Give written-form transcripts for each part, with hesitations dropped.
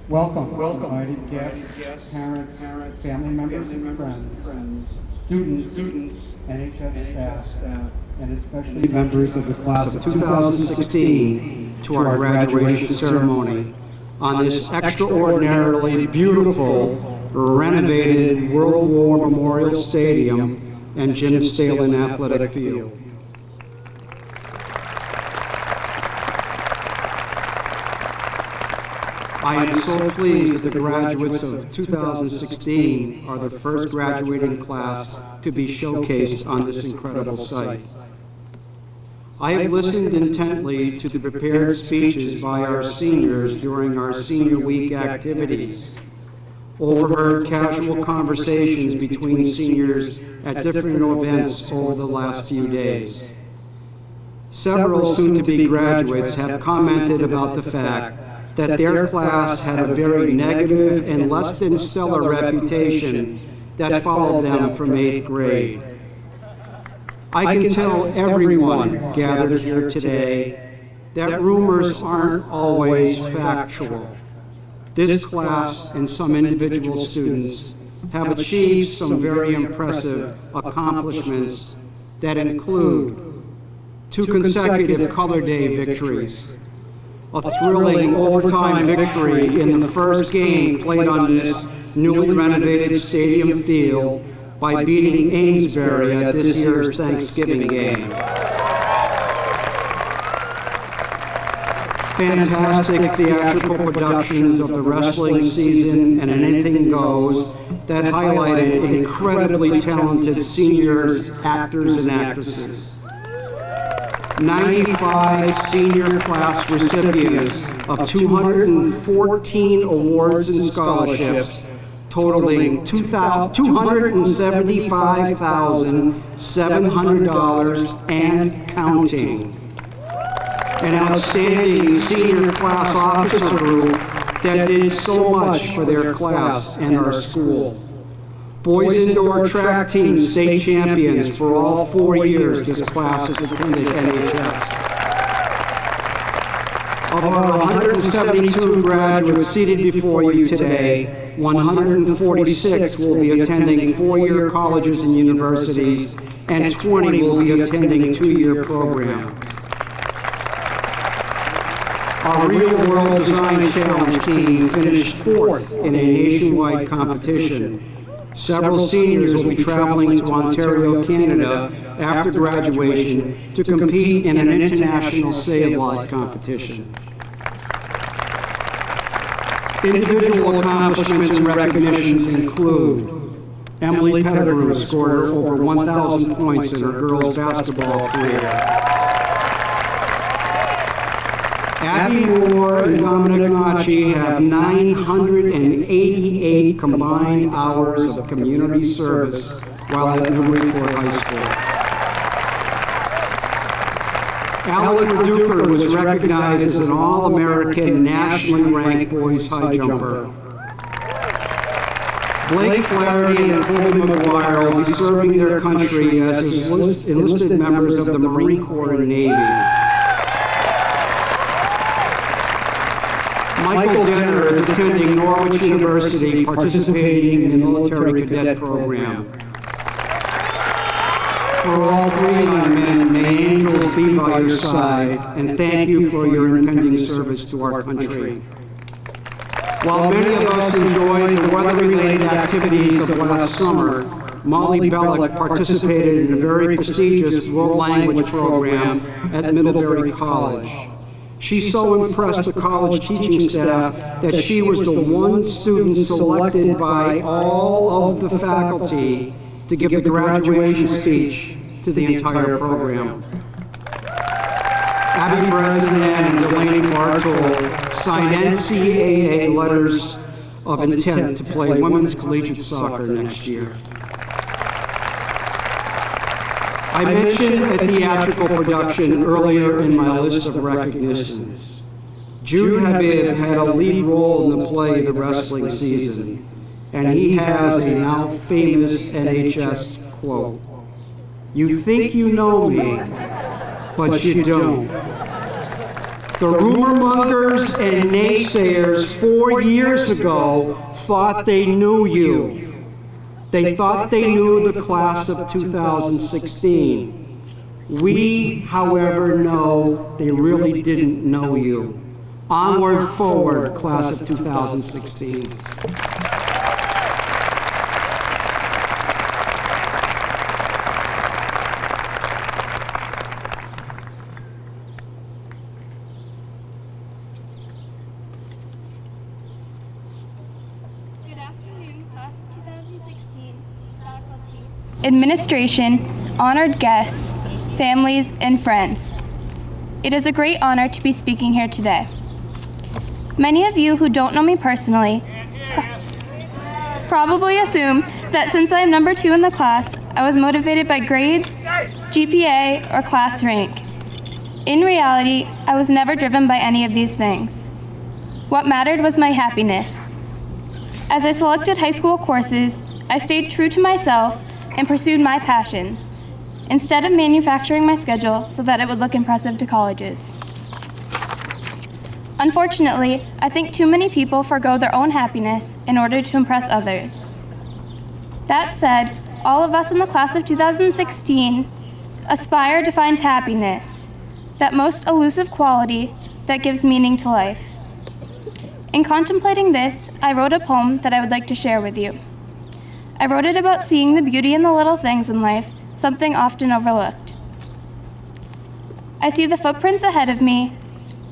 Welcome, invited guests, parents, family members and friends, students, NHS staff, and especially members of the class of 2016 to our graduation ceremony on this extraordinarily beautiful, renovated World War Memorial Stadium and Jim Stalin Athletic Field. I am so pleased that the graduates of 2016 are the first graduating class to be showcased on this incredible site. I have listened intently to the prepared speeches by our seniors during our Senior Week activities, overheard casual conversations between seniors at different events over the last few days. Several soon-to-be graduates have commented about the fact that their class had a very negative and less than stellar reputation that followed them from 8th grade. I can tell everyone gathered here today that rumors aren't always factual. This class and some individual students have achieved some very impressive accomplishments that include 2 consecutive Color Day victories, a thrilling overtime victory in the first game played on this newly renovated stadium field by beating Amesbury at this year's Thanksgiving game. Fantastic theatrical productions of the wrestling season and Anything Goes that highlighted incredibly talented seniors, actors, and actresses. 95 senior class recipients of 214 awards and scholarships, totaling $275,700 and counting. An outstanding senior class officer group that did so much for their class and our school. Boys indoor track team state champions for all 4 years this class has attended NHS. Of our 172 graduates seated before you today, 146 will be attending 4-year colleges and universities, and 20 will be attending 2-year programs. Our Real World Design Challenge team finished 4th in a nationwide competition. Several seniors will be traveling to Ontario, Canada after graduation to compete in an international say-a-lot competition. Individual accomplishments and recognitions include Emily Pettigrew scored over 1,000 points in her girls' basketball career. Abby Moore and Dominic Nachi have 988 combined hours of community service while at Newburyport High School. Alec Reduker was recognized as an All-American nationally ranked boys high jumper. Blake Flaherty and Colby McGuire will be serving their country as enlisted members of the Marine Corps and Navy. Michael Denner is attending Norwich University, participating in the military cadet program. For all 3 young men, may angels be by your side, and thank you for your impending service to our country. While many of us enjoyed the weather-related activities of last summer, Molly Bellick participated in a very prestigious world language program at Middlebury College. She so impressed the college teaching staff that she was the one student selected by all of the faculty to give the graduation speech to the entire program. Abby Bresnan and Delaney Bartol signed NCAA letters of intent to play women's collegiate soccer next year. I mentioned a theatrical production earlier in my list of recognitions. Jude Habib had a lead role in the play The Wrestling Season, and he has a now famous NHS quote, "You think you know me, but you don't." The rumor mongers and naysayers 4 years ago thought they knew you. They thought they knew the class of 2016. We, however, know they really didn't know you. Onward, forward, class of 2016. Administration, honored guests, families, and friends. It is a great honor to be speaking here today. Many of you who don't know me personally probably assume that since I am number 2 in the class, I was motivated by grades, GPA, or class rank. In reality, I was never driven by any of these things. What mattered was my happiness. As I selected high school courses, I stayed true to myself and pursued my passions, instead of manufacturing my schedule so that it would look impressive to colleges. Unfortunately, I think too many people forgo their own happiness in order to impress others. That said, all of us in the class of 2016 aspire to find happiness, that most elusive quality that gives meaning to life. In contemplating this, I wrote a poem that I would like to share with you. I wrote it about seeing the beauty in the little things in life, something often overlooked. I see the footprints ahead of me.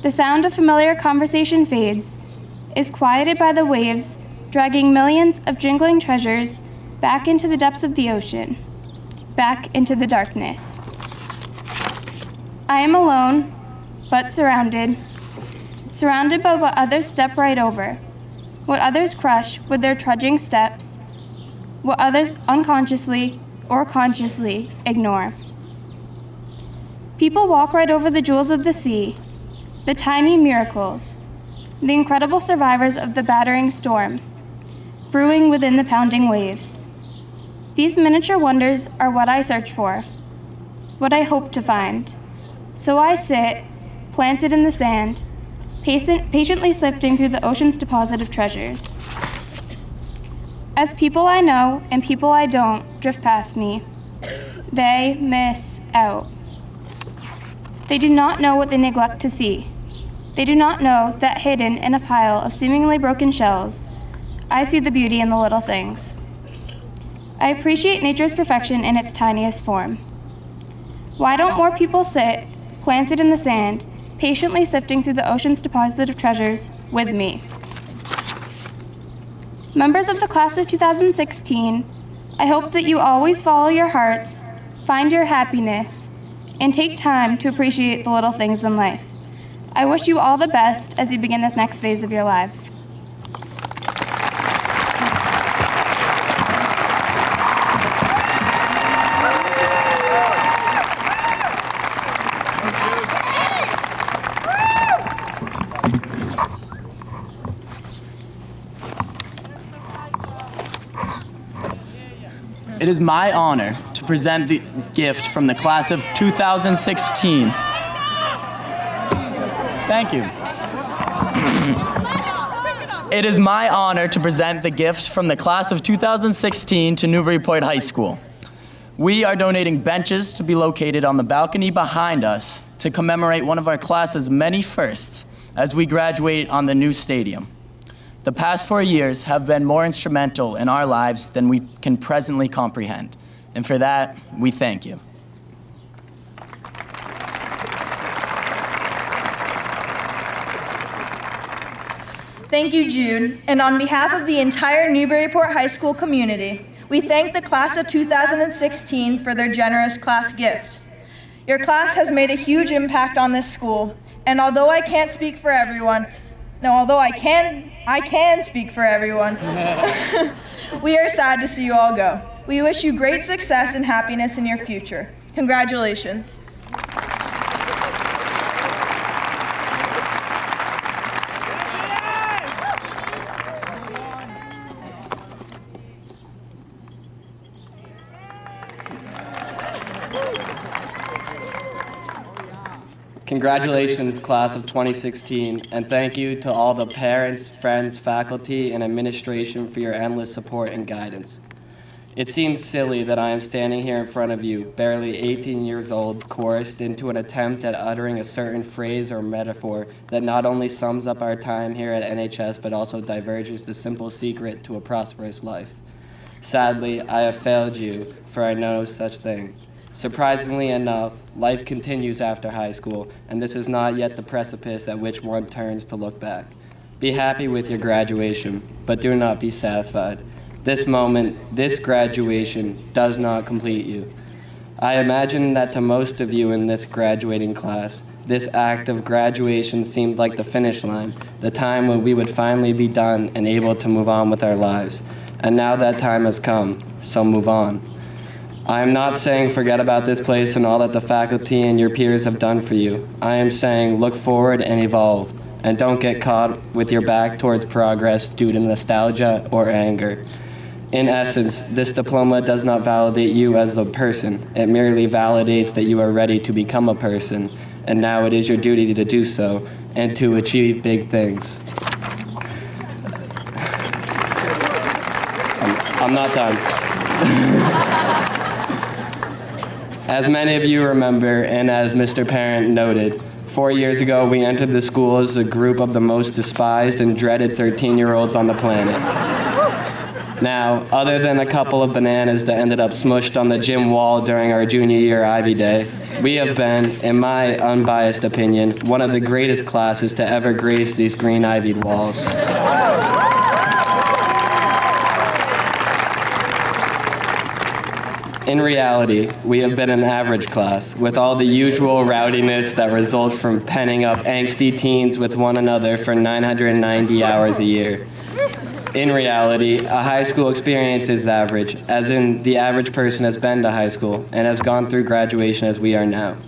The sound of familiar conversation fades, is quieted by the waves, dragging millions of jingling treasures back into the depths of the ocean, back into the darkness. I am alone, but surrounded by what others step right over, what others crush with their trudging steps, what others unconsciously or consciously ignore. People walk right over the jewels of the sea, the tiny miracles, the incredible survivors of the battering storm, brewing within the pounding waves. These miniature wonders are what I search for, what I hope to find. So I sit, planted in the sand, patiently sifting through the ocean's deposit of treasures. As people I know and people I don't drift past me, they miss out. They do not know what they neglect to see. They do not know that hidden in a pile of seemingly broken shells, I see the beauty in the little things. I appreciate nature's perfection in its tiniest form. Why don't more people sit, planted in the sand, patiently sifting through the ocean's deposit of treasures with me? Members of the class of 2016, I hope that you always follow your hearts, find your happiness, and take time to appreciate the little things in life. I wish you all the best as you begin this next phase of your lives. It is my honor to present the gift from the class of 2016. Thank you. It is my honor to present the gift from the class of 2016 to Newburyport High School. We are donating benches to be located on the balcony behind us to commemorate one of our class's many firsts as we graduate on the new stadium. The past 4 years have been more instrumental in our lives than we can presently comprehend, and for that, we thank you. Thank you, Jude, and on behalf of the entire Newburyport High School community, we thank the class of 2016 for their generous class gift. Your class has made a huge impact on this school, and although I can't speak for everyone, I can speak for everyone. We are sad to see you all go. We wish you great success and happiness in your future. Congratulations. Congratulations, class of 2016, and thank you to all the parents, friends, faculty, and administration for your endless support and guidance. It seems silly that I am standing here in front of you, barely 18 years old, coerced into an attempt at uttering a certain phrase or metaphor that not only sums up our time here at NHS, but also diverges the simple secret to a prosperous life. Sadly, I have failed you, for I know no such thing. Surprisingly enough, life continues after high school, and this is not yet the precipice at which one turns to look back. Be happy with your graduation, but do not be satisfied. This moment, this graduation, does not complete you. I imagine that to most of you in this graduating class, this act of graduation seemed like the finish line, the time when we would finally be done and able to move on with our lives. And now that time has come, so move on. I am not saying forget about this place and all that the faculty and your peers have done for you. I am saying look forward and evolve, and don't get caught with your back towards progress due to nostalgia or anger. In essence, this diploma does not validate you as a person. It merely validates that you are ready to become a person, and now it is your duty to do so and to achieve big things. I'm not done. As many of you remember, and as Mr. Parent noted, 4 years ago we entered the school as a group of the most despised and dreaded 13-year-olds on the planet. Now, other than a couple of bananas that ended up smushed on the gym wall during our junior year Ivy Day, we have been, in my unbiased opinion, one of the greatest classes to ever grace these green ivied walls. In reality, we have been an average class, with all the usual rowdiness that results from penning up angsty teens with one another for 990 hours a year. In reality, a high school experience is average, as in the average person has been to high school and has gone through graduation as we are now.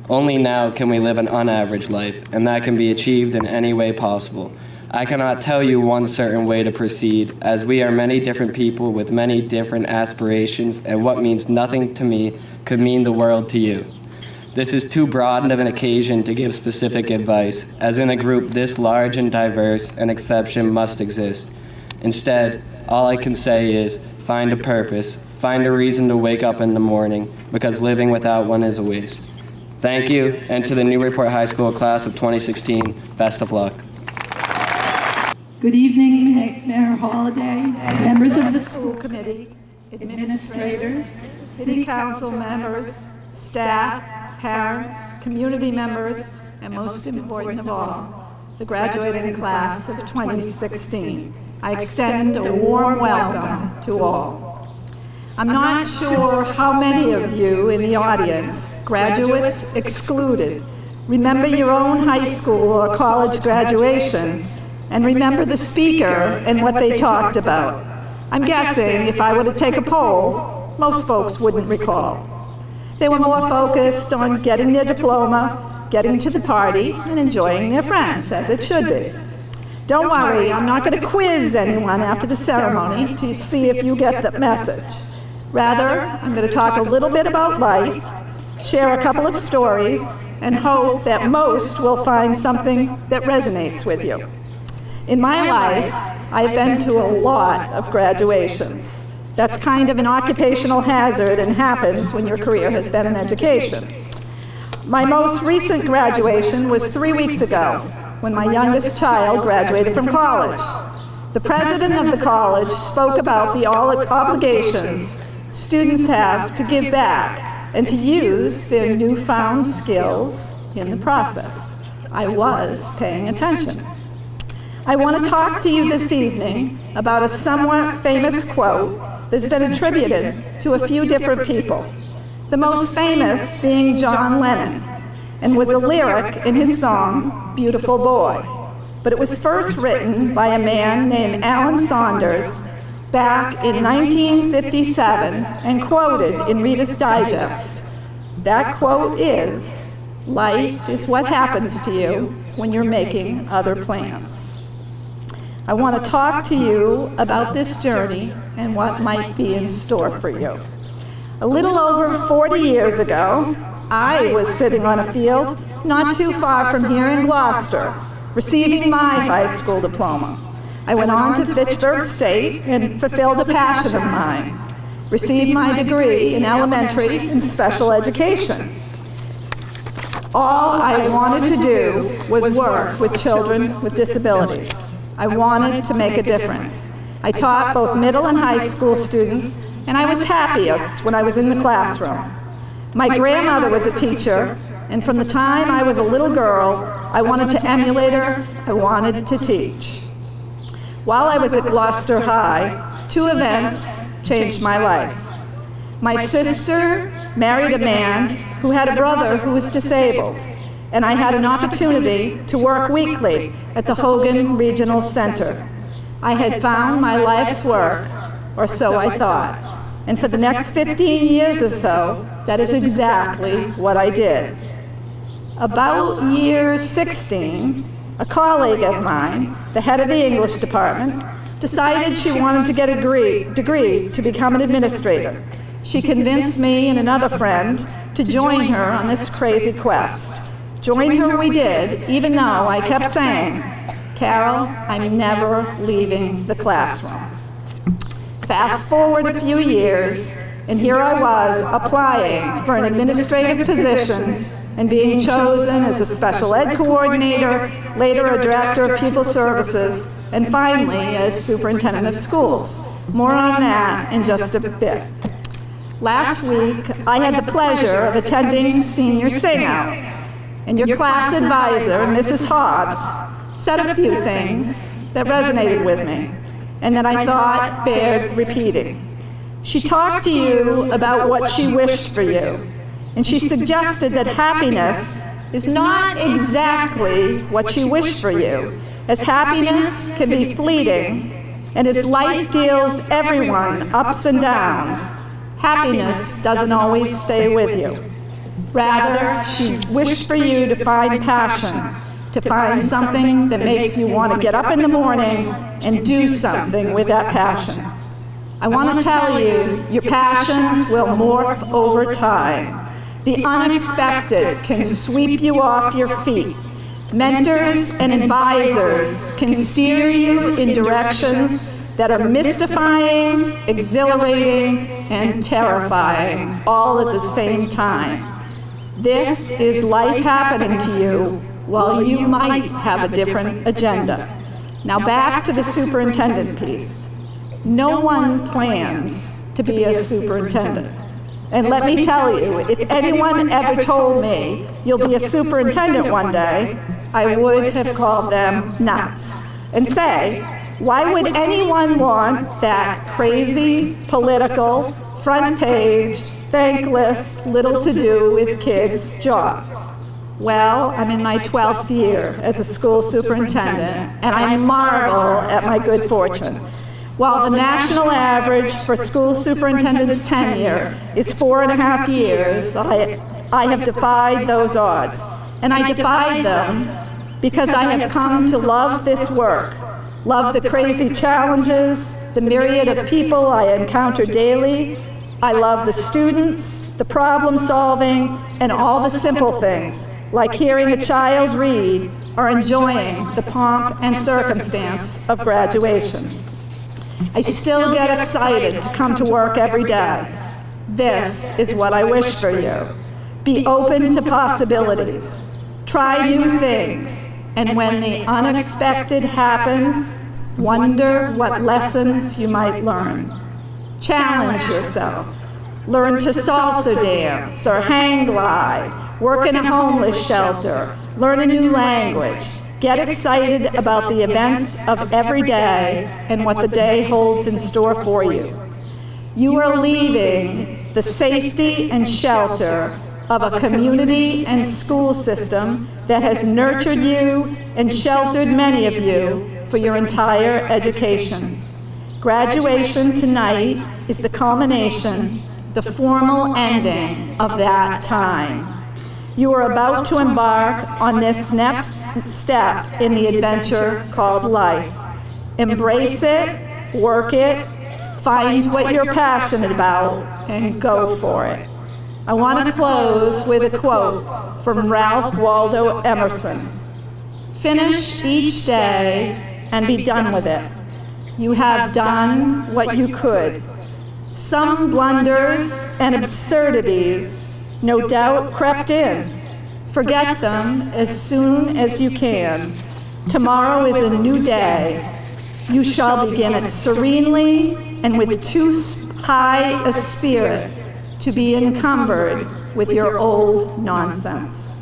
Only now can we live an unaverage life, and that can be achieved in any way possible. I cannot tell you one certain way to proceed, as we are many different people with many different aspirations, and what means nothing to me could mean the world to you. This is too broad of an occasion to give specific advice, as in a group this large and diverse, an exception must exist. Instead, all I can say is, find a purpose, find a reason to wake up in the morning, because living without one is a waste. Thank you, and to the Newburyport High School class of 2016, best of luck. Good evening, Mayor Holliday, members of the school committee, administrators, city council members, staff, parents, community members, and most important of all, the graduating class of 2016. I extend a warm welcome to all. I'm not sure how many of you in the audience, graduates excluded, remember your own high school or college graduation and remember the speaker and what they talked about. I'm guessing if I were to take a poll, most folks wouldn't recall. They were more focused on getting their diploma, getting to the party, and enjoying their friends, as it should be. Don't worry, I'm not going to quiz anyone after the ceremony to see if you get the message. Rather, I'm going to talk a little bit about life, share a couple of stories, and hope that most will find something that resonates with you. In my life, I've been to a lot of graduations. That's kind of an occupational hazard and happens when your career has been in education. My most recent graduation was 3 weeks ago, when my youngest child graduated from college. The president of the college spoke about the obligations students have to give back and to use their newfound skills in the process. I was paying attention. I want to talk to you this evening about a somewhat famous quote that's been attributed to a few different people, the most famous being John Lennon, and was a lyric in his song, Beautiful Boy. But it was first written by a man named Alan Saunders back in 1957 and quoted in Reader's Digest. That quote is, "Life is what happens to you when you're making other plans." I want to talk to you about this journey and what might be in store for you. A little over 40 years ago, I was sitting on a field not too far from here in Gloucester, receiving my high school diploma. I went on to Fitchburg State and fulfilled a passion of mine, received my degree in elementary and special education. All I wanted to do was work with children with disabilities. I wanted to make a difference. I taught both middle and high school students, and I was happiest when I was in the classroom. My grandmother was a teacher, and from the time I was a little girl, I wanted to emulate her. I wanted to teach. While I was at Gloucester High, 2 events changed my life. My sister married a man who had a brother who was disabled, and I had an opportunity to work weekly at the Hogan Regional Center. I had found my life's work, or so I thought, and for the next 15 years or so, that is exactly what I did. About year 16, a colleague of mine, the head of the English department, decided she wanted to get a degree to become an administrator. She convinced me and another friend to join her on this crazy quest. Join her we did, even though I kept saying, "Carol, I'm never leaving the classroom." Fast forward a few years, and here I was applying for an administrative position and being chosen as a special ed coordinator, later a director of pupil services, and finally as superintendent of schools. More on that in just a bit. Last week, I had the pleasure of attending Senior Sing-Out, and your class advisor, Mrs. Hobbs, said a few things that resonated with me and that I thought bared repeating. She talked to you about what she wished for you, and she suggested that happiness is not exactly what she wished for you, as happiness can be fleeting, and as life deals everyone ups and downs, happiness doesn't always stay with you. Rather, she wished for you to find passion, to find something that makes you want to get up in the morning and do something with that passion. I want to tell you, your passions will morph over time. The unexpected can sweep you off your feet. Mentors and advisors can steer you in directions that are mystifying, exhilarating, and terrifying all at the same time. This is life happening to you while you might have a different agenda. Now back to the superintendent piece. No one plans to be a superintendent. And let me tell you, if anyone ever told me you'll be a superintendent one day, I would have called them nuts and say, why would anyone want that crazy, political, front page, thankless, little to do with kids job? Well, I'm in my 12th year as a school superintendent, and I marvel at my good fortune. While the national average for school superintendent's tenure is 4.5 years, I have defied those odds. And I defied them because I have come to love this work, love the crazy challenges, the myriad of people I encounter daily. I love the students, the problem solving, and all the simple things, like hearing a child read or enjoying the pomp and circumstance of graduation. I still get excited to come to work every day. This is what I wish for you. Be open to possibilities. Try new things. And when the unexpected happens, wonder what lessons you might learn. Challenge yourself. Learn to salsa dance or hang glide. Work in a homeless shelter. Learn a new language. Get excited about the events of every day and what the day holds in store for you. You are leaving the safety and shelter of a community and school system that has nurtured you and sheltered many of you for your entire education. Graduation tonight is the culmination, the formal ending of that time. You are about to embark on this next step in the adventure called life. Embrace it, work it, find what you're passionate about, and go for it. I want to close with a quote from Ralph Waldo Emerson. Finish each day and be done with it. You have done what you could. Some blunders and absurdities no doubt crept in. Forget them as soon as you can. Tomorrow is a new day. You shall begin it serenely and with too high a spirit to be encumbered with your old nonsense.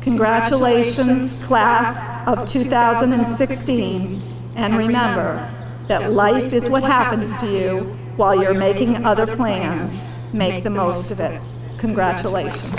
Congratulations, class of 2016, and remember that life is what happens to you while you're making other plans. Make the most of it. Congratulations.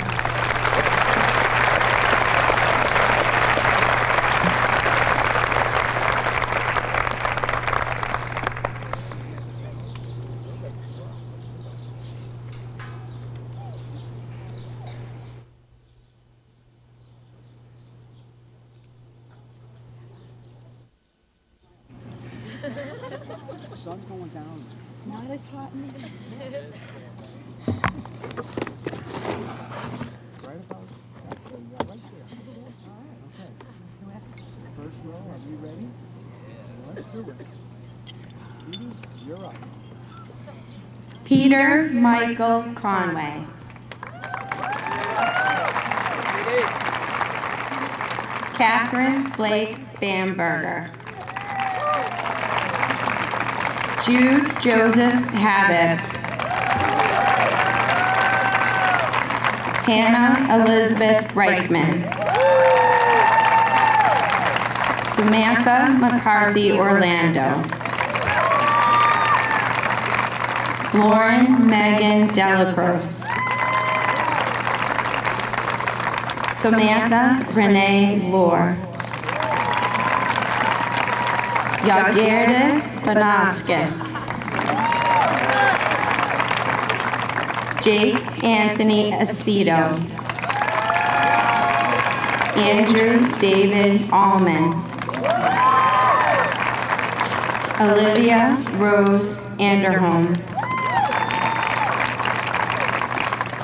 The sun's going down. It's not as hot in this. Right about right there. All right, okay. First row, are you ready? Let's do it. Edie, you're up. Peter Michael Conway. Katherine Blake Bamberger. Jude Joseph Habib. Hannah Elizabeth Reichman. Samantha McCarthy Orlando. Lauren Megan Delacroix. Samantha Renee Lohr. Jogirdas Vainauskas. Jake Anthony Aceto. Andrew David Allman. Olivia Rose Anderholm.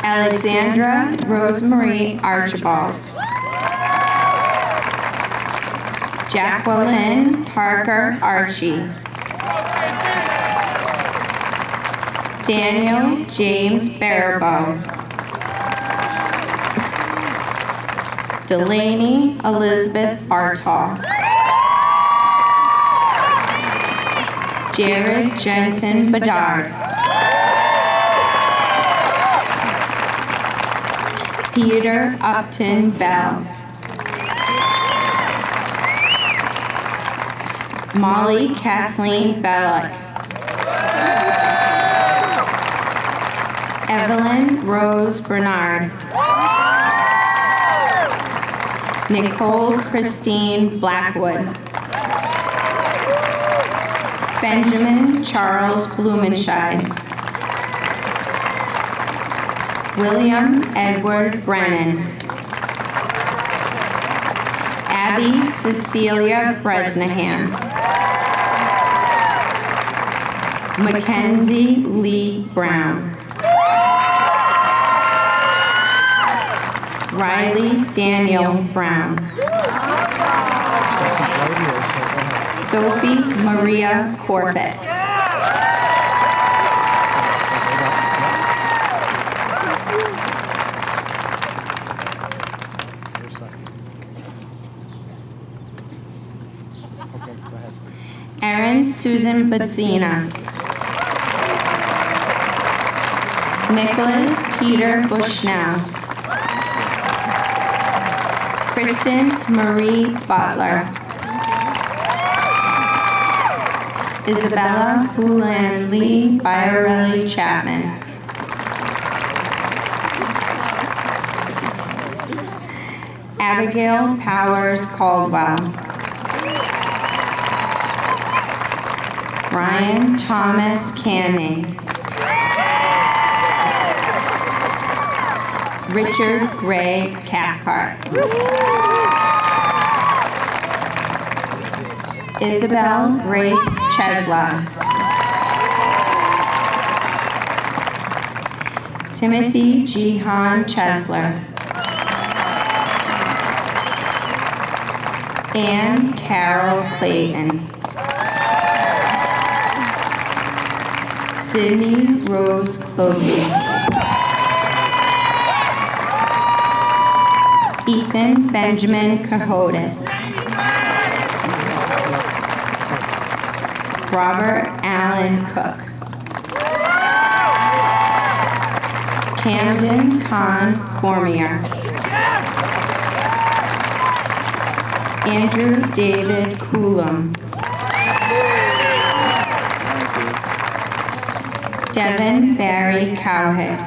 Alexandra Rosemarie Archibald. Jacqueline Parker Archie. Daniel James Barabo. Delaney Elizabeth Bartol. Jared Jensen Bedard. Peter Upton Bell. Molly Kathleen Bellick. Evelyn Rose Bernard. Nicole Christine Blackwood. Benjamin Charles Blumenscheid. William Edward Brennan. Abby Cecilia Bresnahan. Mackenzie Lee Brown. Riley Daniel Brown. Sophie Maria Corbex. Erin Susan Badzina. Nicholas Peter Bushnell. Kristen Marie Butler. Isabella Hulan Lee Biorelli Chapman. Abigail Powers Caldwell. Ryan Thomas Canning. Richard Ray Cathcart. Isabel Grace Chesla. Timothy Jihan Chesler, Ann Carol Clayton, Sydney Rose Clovey, Ethan Benjamin Cahotis, Robert Allen Cook, Camden Khan Cormier, Andrew David Coulomb, Devin Barry Cowhead,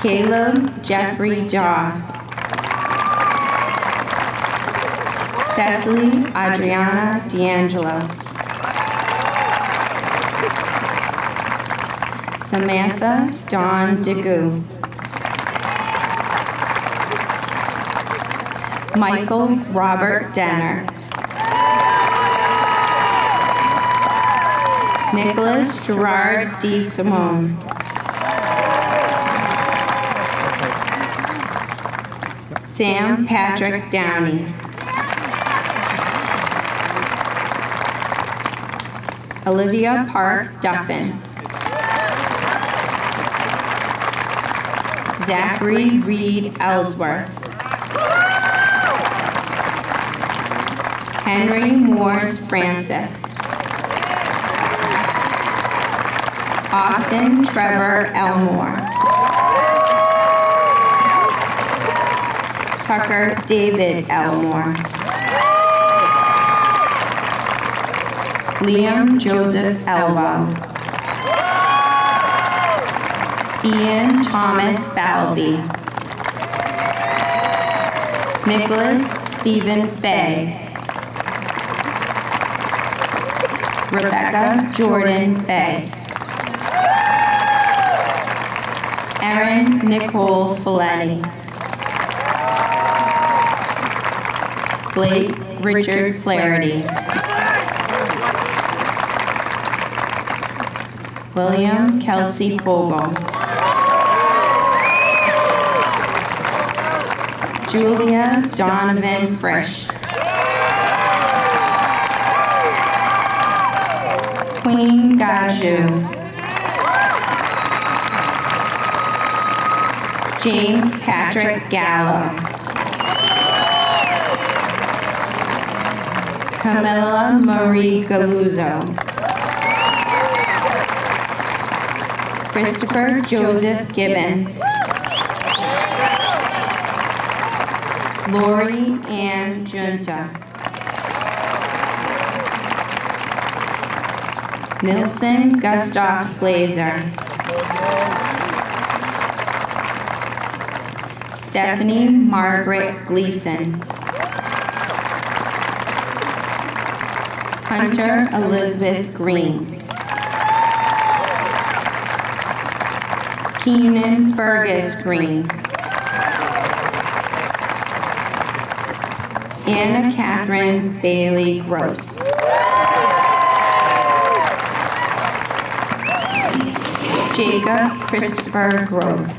Caleb Jeffrey Jaw, Cecily Adriana D'Angelo, Samantha Dawn DeGoo, Michael Robert Denner, Nicholas Gerard D. Simone, Sam Patrick Downey, Olivia Park Duffin, Zachary Reed Ellsworth, Henry Moores Francis, Austin Trevor Elmore, Tucker David Elmore, Liam Joseph Elwell, Ian Thomas Falvey, Nicholas Stephen Fay, Rebecca Jordan Fay, Erin Nicole Folletti, Blake Richard Flaherty, William Kelsey Fogel, Julia Donovan Frisch, Queen Gaju, James Patrick Gallo, Camilla Marie Galuzzo, Christopher Joseph Gibbons, Lori Ann Junta, Nilson Gustav Glazer, Stephanie Margaret Gleason, Hunter Elizabeth Green, Keenan Fergus Green, Anna Catherine Bailey Gross, Jacob Christopher Grove,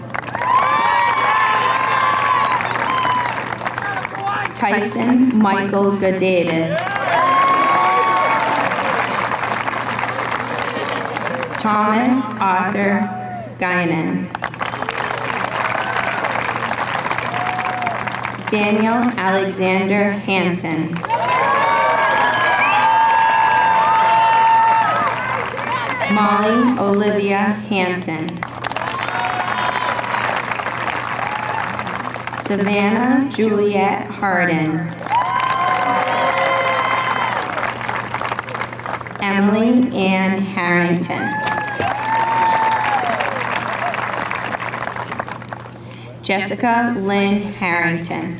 Tyson Michael Godavis, Thomas Arthur Guinan, Daniel Alexander Hansen, Molly Olivia Hansen, Savannah Juliet Hardin, Emily Ann Harrington, Jessica Lynn Harrington,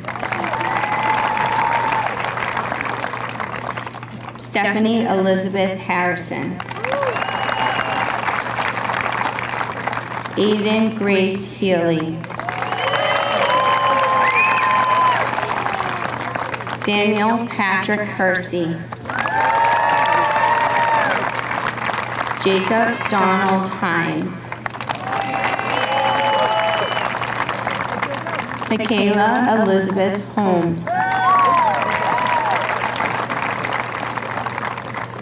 Stephanie Elizabeth Harrison, Aiden Grace Healy, Daniel Patrick Hersey, Jacob Donald Hines. Michaela Elizabeth Holmes.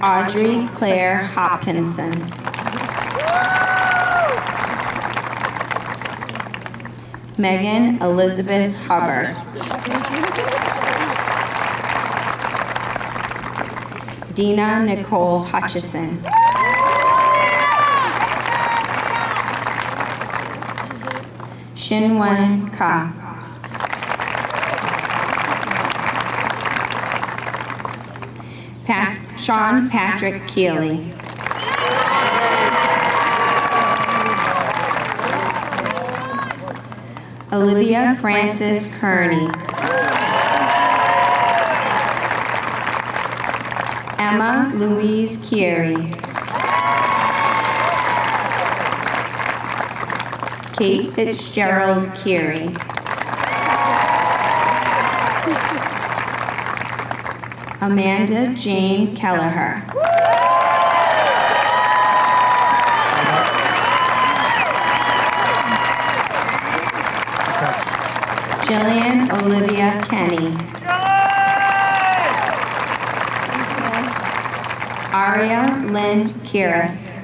Audrey Claire Hopkinson. Megan Elizabeth Hubbard. Dina Nicole Hutchison. Shinwen Ka. Sean Patrick Keeley. Olivia Frances Kearney. Emma Louise Chieri. Kate Fitzgerald Chieri. Amanda Jane Kelleher. Jillian Olivia Kenny. Aria Lynn Kiris.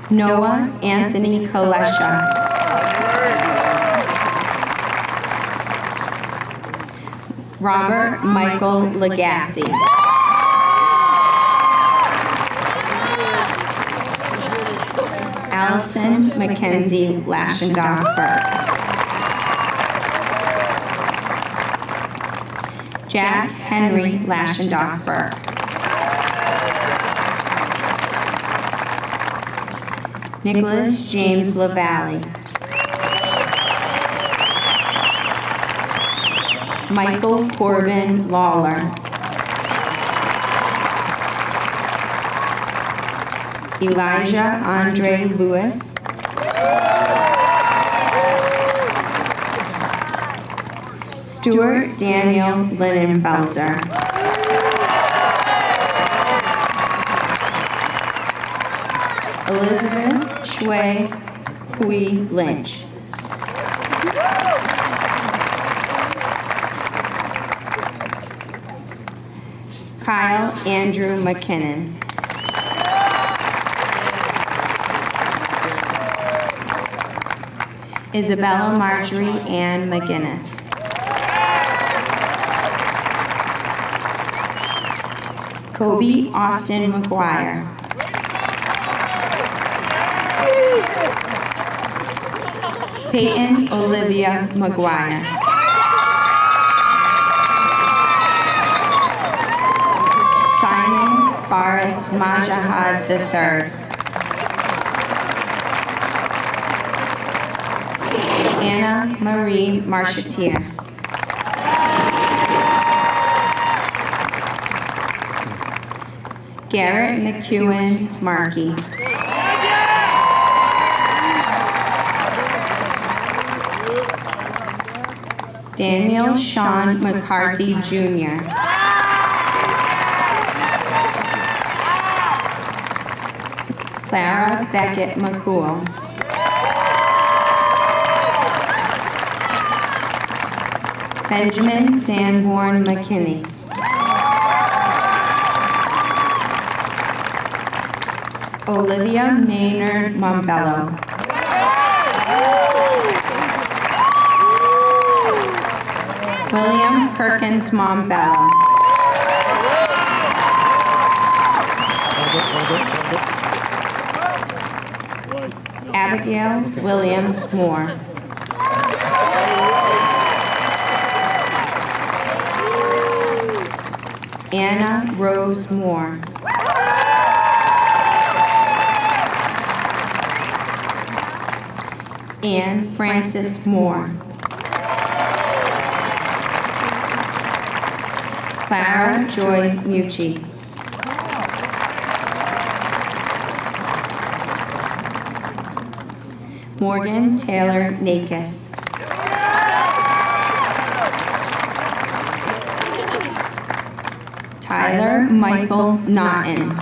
Noah Anthony Kalesha. Robert Michael Legassi. Allison Mackenzie Lashendorf-Burke. Jack Henry Lashendorf-Burke. Nicholas James LaValle. Michael Corbin Lawler. Elijah Andre Lewis. Stuart Daniel Linenfelser. Elizabeth Shui Hui Lynch. Kyle Andrew McKinnon. Isabella Marjorie Ann McGinnis. Kobe Austin McGuire. Peyton Olivia McGuire. Simon Faris Majahad III. Anna Marie Marcheteer. Garrett McEwen Markey. Daniel Sean McCarthy Jr. Clara Beckett McCool. Benjamin Sanborn McKinney. Olivia Maynard Mombello. William Perkins Mombello. Abigail Williams Moore. Anna Rose Moore. Anne Frances Moore. Clara Joy Mucci. Morgan Taylor Nakis. Tyler Michael Naughton.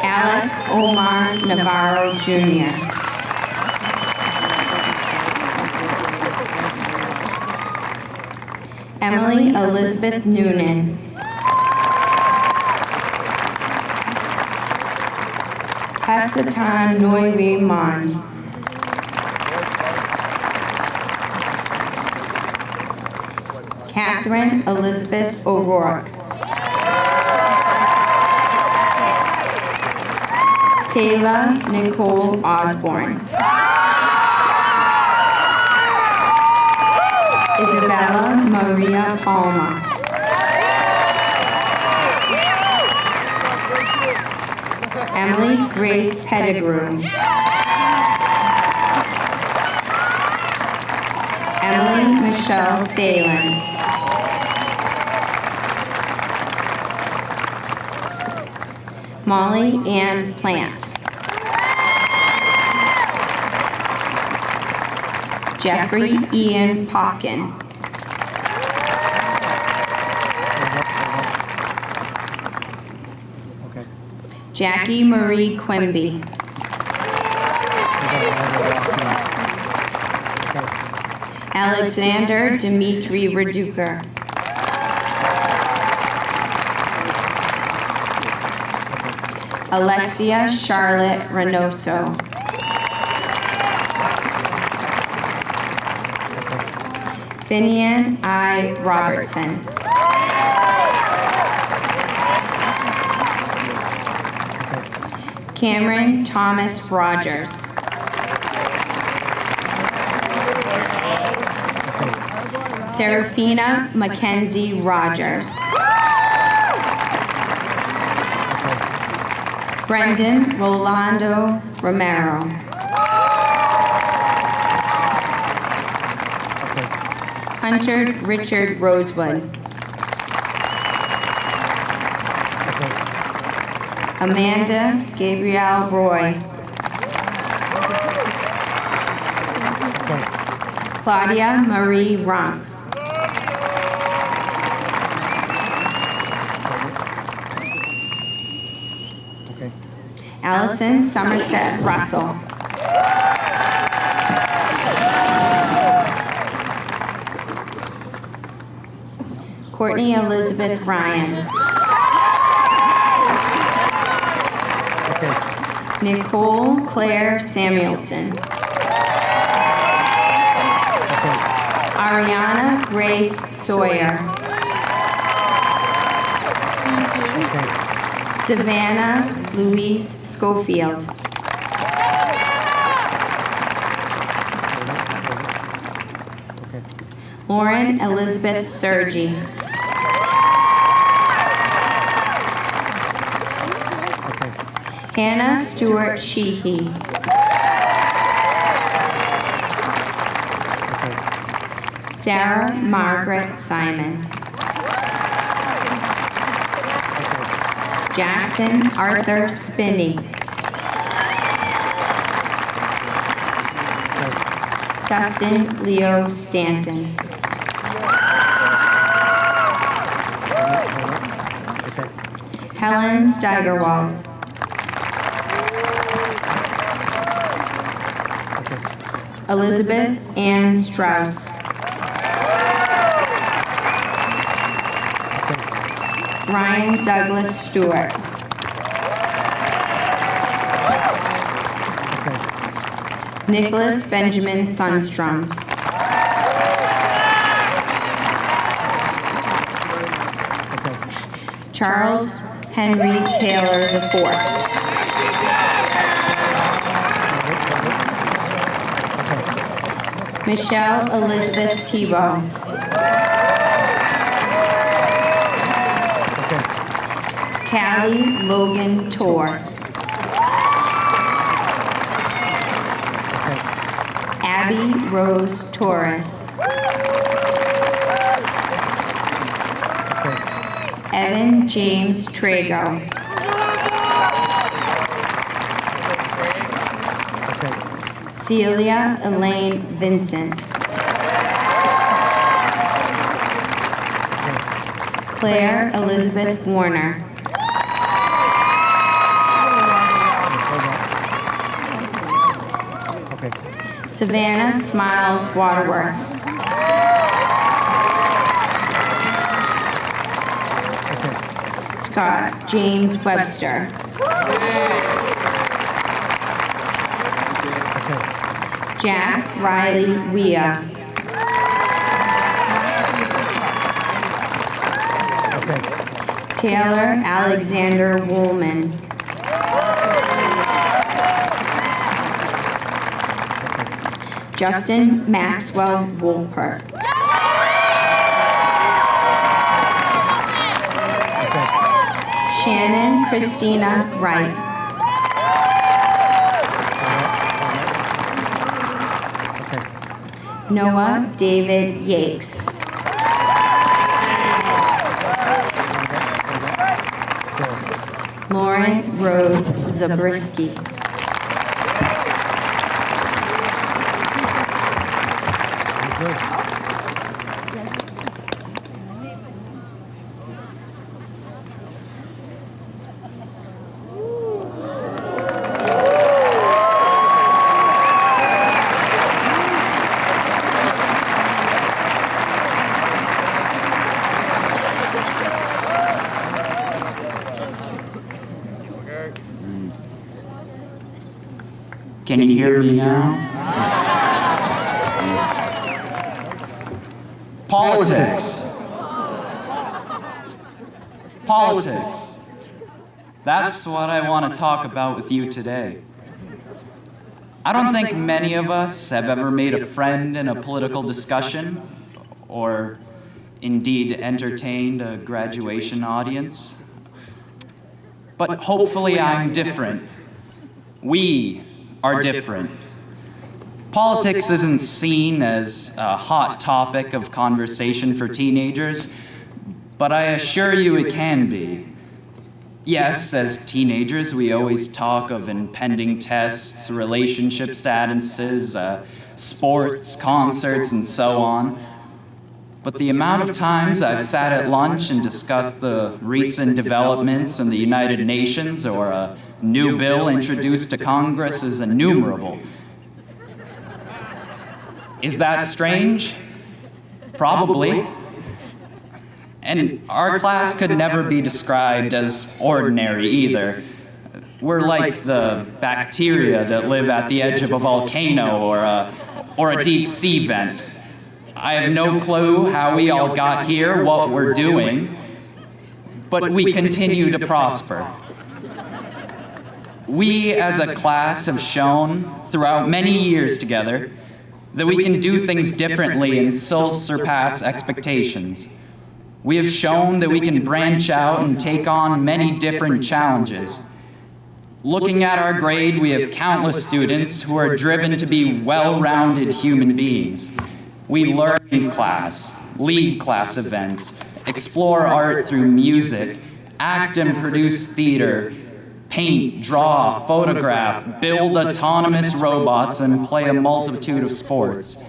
Alex Omar Navarro Jr. Emily Elizabeth Noonan. Hatsatan Noiri Mon. Katherine Elizabeth O'Rourke. Taylor Nicole Osborne. Isabella Maria Palma. Emily Grace Pettigrew. Emily Michelle Phelan. Molly Ann Plant. Jeffrey Ian Popkin. Jackie Marie Quimby. Alexander Dimitri Reduker. Alexia Charlotte Reynoso. Finian I. Robertson. Cameron Thomas Rogers. Serafina Mackenzie Rogers. Brendan Rolando Romero. Hunter Richard Rosewood. Amanda Gabrielle Roy. Claudia Marie Ronk. Allison Somerset Russell. Courtney Elizabeth Ryan. Nicole Claire Samuelson. Ariana Grace Sawyer. Savannah Louise Schofield. Lauren Elizabeth Sergi. Hannah Stewart Sheehy. Sarah Margaret Simon. Jackson Arthur Spinney. Dustin Leo Stanton. Helen Steigerwald. Elizabeth Ann Strauss. Ryan Douglas Stewart. Nicholas Benjamin Sundstrom. Charles Henry Taylor IV. Michelle Elizabeth Tebow. Callie Logan Torr. Abby Rose Torres. Evan James Trago. Celia Elaine Vincent. Claire Elizabeth Warner. Savannah Smiles Waterworth. Scott James Webster. Jack Riley Wea. Taylor Alexander Woolman. Justin Maxwell Woolper. Shannon Christina Wright. Noah David Yakes. Lauren Rose Zabriskie. Can you hear me now? Politics. Politics. That's what I want to talk about with you today. I don't think many of us have ever made a friend in a political discussion, or indeed entertained a graduation audience. But hopefully I'm different. We are different. Politics isn't seen as a hot topic of conversation for teenagers, but I assure you it can be. Yes, as teenagers, we always talk of impending tests, relationship statuses, sports, concerts, and so on. But the amount of times I've sat at lunch and discussed the recent developments in the United Nations or a new bill introduced to Congress is innumerable. Is that strange? Probably. And our class could never be described as ordinary either. We're like the bacteria that live at the edge of a volcano or a deep sea vent. I have no clue how we all got here, what we're doing, but we continue to prosper. We as a class have shown throughout many years together that we can do things differently and still surpass expectations. We have shown that we can branch out and take on many different challenges. Looking at our grade, we have countless students who are driven to be well-rounded human beings. We learn in class, lead class events, explore art through music, act and produce theater, paint, draw, photograph, build autonomous robots, and play a multitude of sports.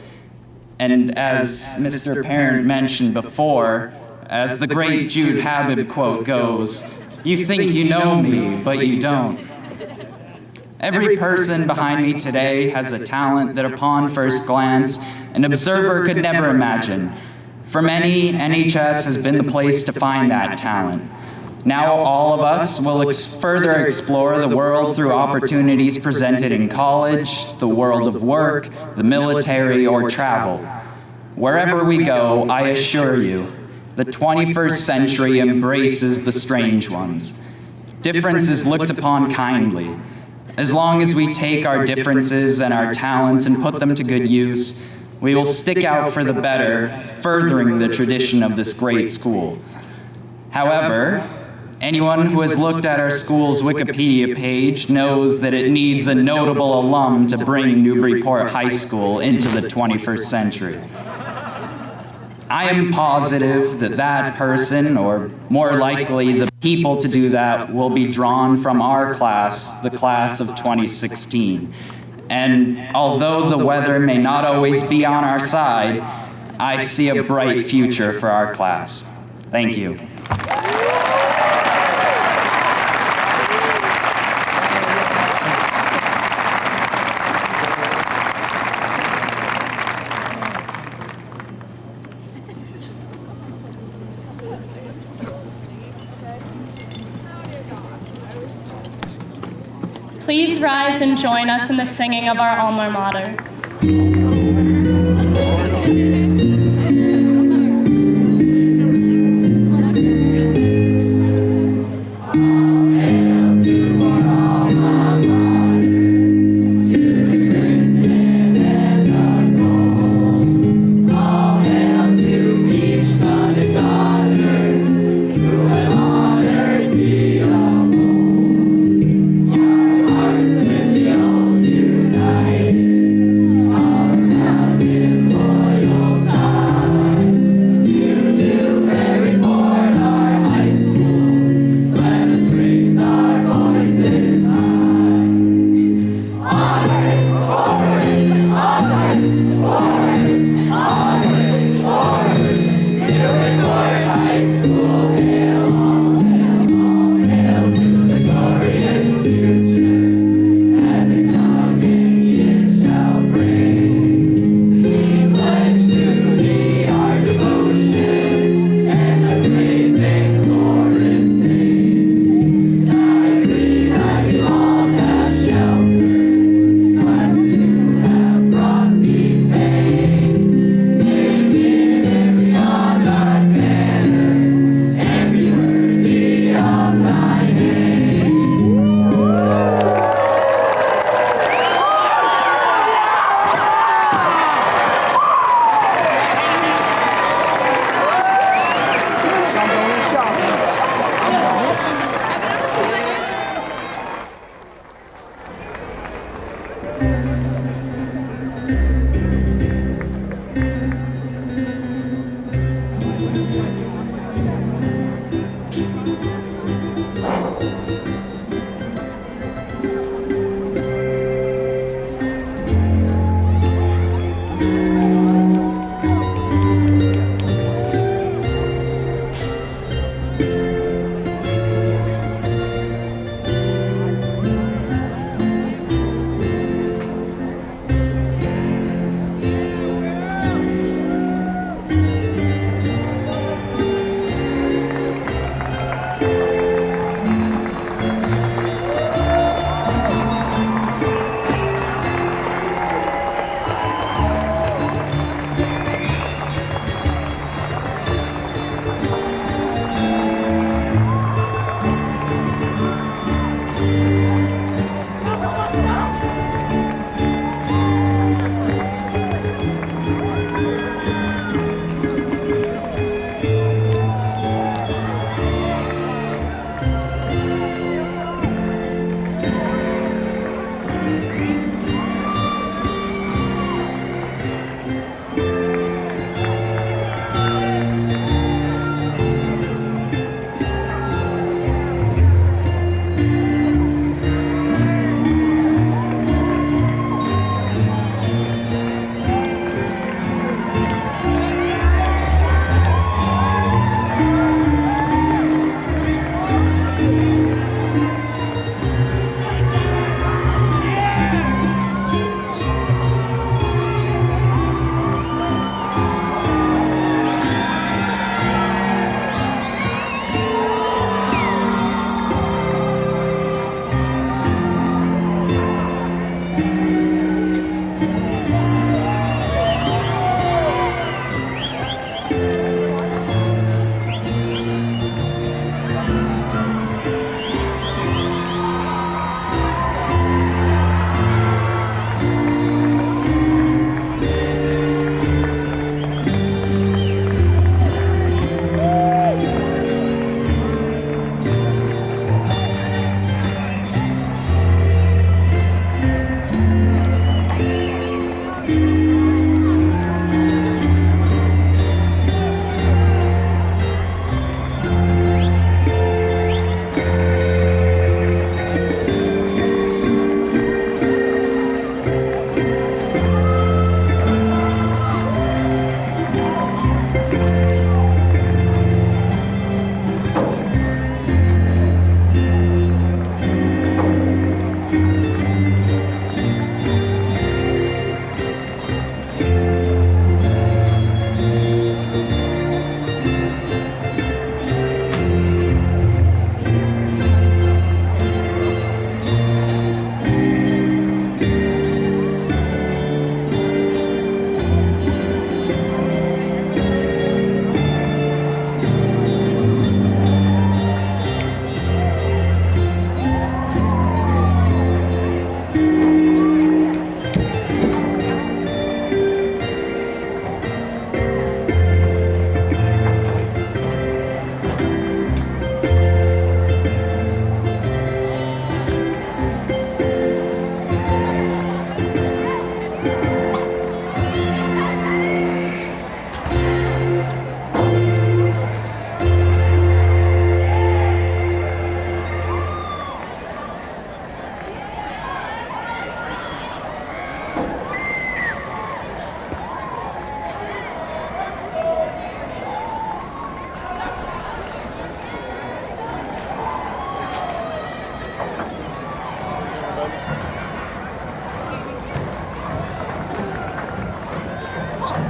And as Mr. Parent mentioned before, as the great Jude Habib quote goes, "You think you know me, but you don't." Every person behind me today has a talent that upon first glance, an observer could never imagine. For many, NHS has been the place to find that talent. Now all of us will further explore the world through opportunities presented in college, the world of work, the military, or travel. Wherever we go, I assure you, the 21st century embraces the strange ones. Difference is looked upon kindly. As long as we take our differences and our talents and put them to good use, we will stick out for the better, furthering the tradition of this great school. However, anyone who has looked at our school's Wikipedia page knows that it needs a notable alum to bring Newburyport High School into the 21st century. I am positive that that person, or more likely the people to do that, will be drawn from our class, the class of 2016. And although the weather may not always be on our side, I see a bright future for our class. Thank you. Please rise and join us in the singing of our alma mater. Fame.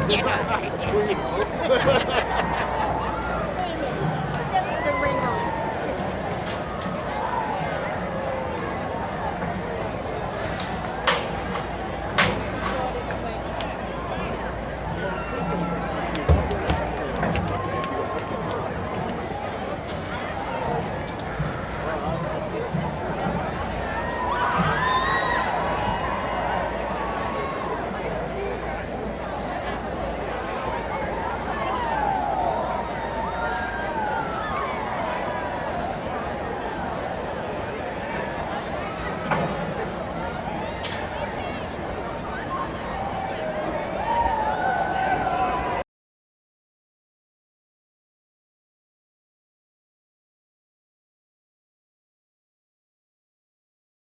Yeah.